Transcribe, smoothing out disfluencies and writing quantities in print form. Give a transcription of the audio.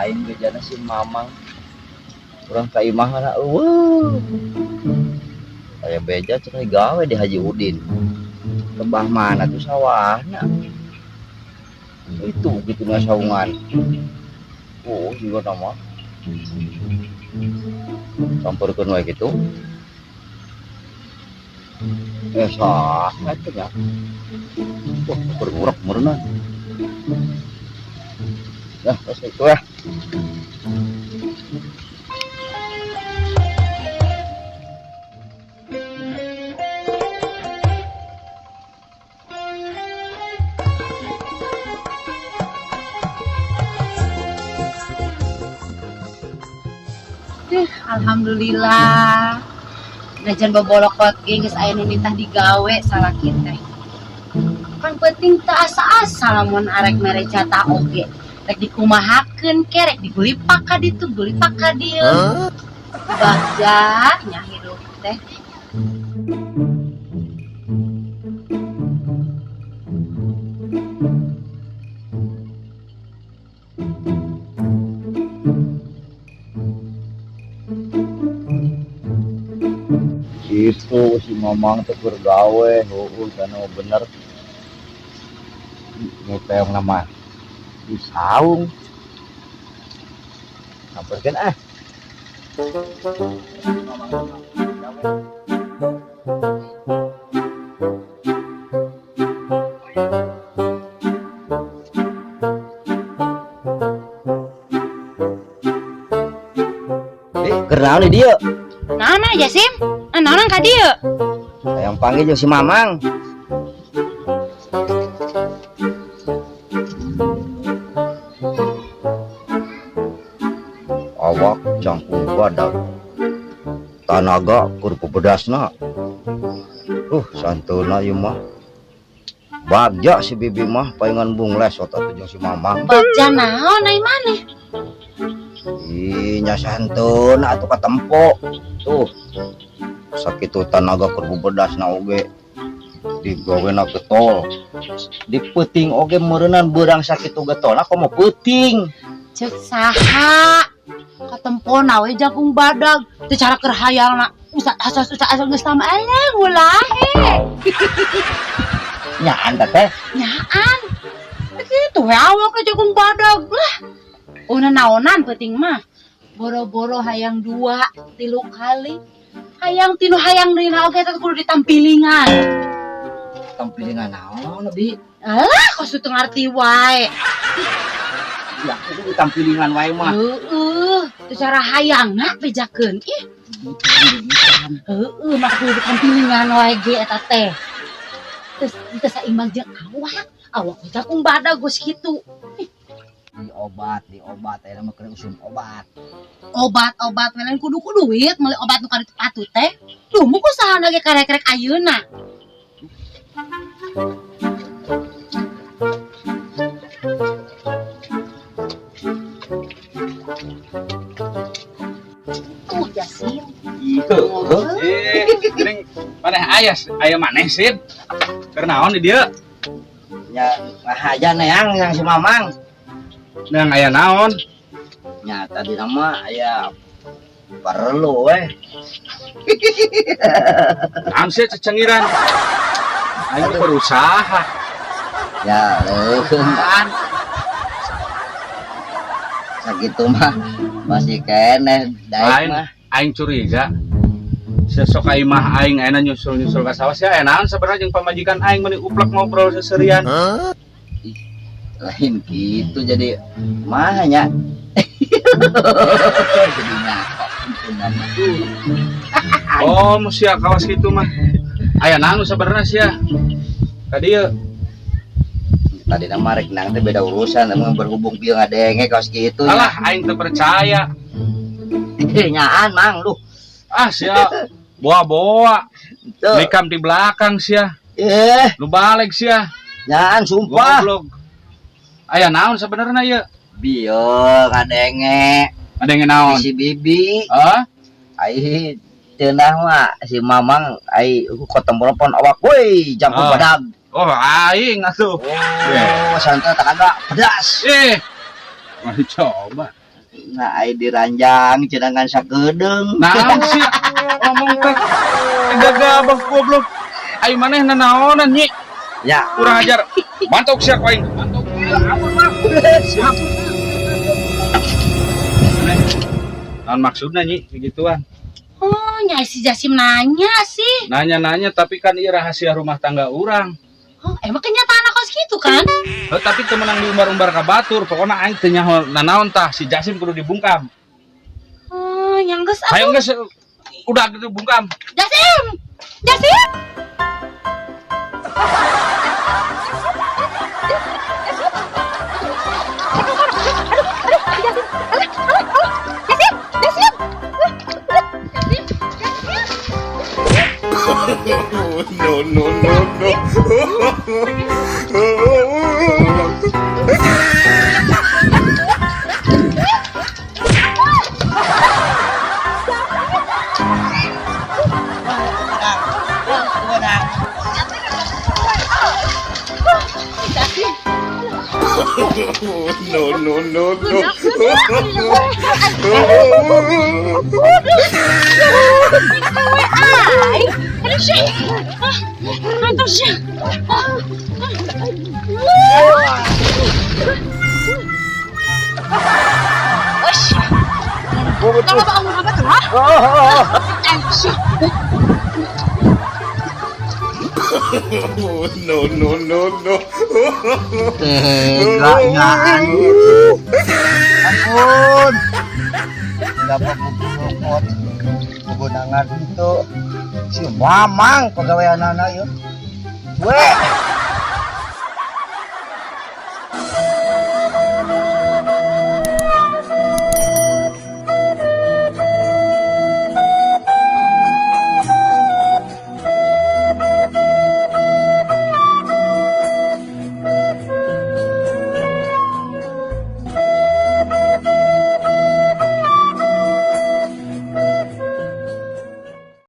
lain gejana si Mamang. Kurang kaimah na kayak beja cenah gawe di Haji Udin. Lebah mana tuh sawahna. Itu gitu na saungan. Oh, juga nama. Campurkeun wae kitu. Sah atuh nya. Wah, berurak meureunan. Nah, terus itu ya. Alhamdulillah. Najan bobolok pot geus aya nu nitah digawe salaki teh. Kan penting teu asa-asa lamun arek mere jatah oge. Rek dikumahakeun ke rek digulipak ka ditu, gulipak ka dieu. Bagja nya hirup teh. Itu si Mamang teh bergawe, kana bener. Ngepeong nama di saung. Sampeurkeun ah. Kernaon di dieu? Naon aja Sim? Naon ka dieu? Yang panggil jeung si Mamang. Awak cangkung badak. Tanaga kur pedasna. Santuna ieu mah. Bagja si bibi mah paingan bungles atuh jeung si Mamang. Bagja naon ai maneh? Nya santun atuh katempo. Tuh. Sakitu tanaga kur bedasna oge digawena getol. Di peuting oge meureunan beurang sakitu getolna komo peuting. Ceuk saha? Katempona we jagung badag teu cara keur hayalna. Asal geus tama eleng ulahe. Nyaan teh? Nyaan. Kitu we awak jagung badag lah. Naonan peuting mah. Boro-boro hayang 2, 3 kali. Hayang tinu hayang dina oge teh kudu ditampilingan. Tampilingan naon Bi? Alah, kosu teu ngarti wae. Ya, kudu ditampilingan wae mah. Teu cara hayangna bejakeun ih. Mah kudu ditampilingan wae ge eta teh. Teu saimbang jeung awak. Awak jagung badag geus kitu. Di obat aya mah keur usum obat. Obat we lain kudu duit meuli obat nu ka ditu patut teh. Duh mu kusahana ge karek-karek ayeuna. Jasim. Geuning maneh aya maneh Sid. Keur naon di dieu? Nya ngahaja neang yang si Mamang. Nang aya naon? Nya tadi nama aya perlu weh. Naon sih cecengiran? Aing berusaha. Ya kan. Sakitu mah masih keneh daek mah. Aing curiga. Sesok aing mah aing ayeuna nyusul-nyusul ka sawah sia aya naon sabenerna jeung pamajikan aing meuni uplek ngobrol seserian. Lain gitu jadi mahanya. Jadinya oh musia kawas gitu mah aya naon sabenerna sia ka dieu tadi nama rek nang teh beda urusan emang berhubung pieu ngadenge kaos kitu. Alah aing teu percaya. Nyaan Mang lu. Sia boa-boa nikam di belakang sia. Lu balik sia. Nyaan sumpah. Goblok. Aya naon sabenerna ieu? Bieu ngadenge. Ngadenge naon? Si bibi. Ai cenah mah si Mamang ai kotembolepon awak woi jangkung badag. Oh aing atuh. Santai tak ada pedas. Mari coba. Nah, ai diranjang cenangan sakedeung. Naon sih ngomong teh gagabah goblok. Ai maneh nanaonan nyi. Ya, Kurang ajar. Mantok siap aing. Mantok. Ampun mah. Siap. Naon maksudnya nyi begituan? Oh, Nyai si Jasim nanya sih. Nanya-nanya tapi kan ieu rahasia rumah tangga urang. Oh, emang kenyataan kos gitu kan? Tapi temenang diumbar-umbar ka batur, pokona aing teu nyaho nanaon tah si Jasim kudu dibungkam. Oh, yang geus Hayo atuh. geus udah gitu bungkam. Jasim! Jasim! No, no, no, no. No, no, no, no. Ay! Ano siya? Ano siya? Ush! Kalau ba ang mga bato, ha? Ano siya? No, no, no, no. tegaknya ampun. Dapat bubukot. Kegunangan itu si mamang pegawai anak-anak yuk. Weh.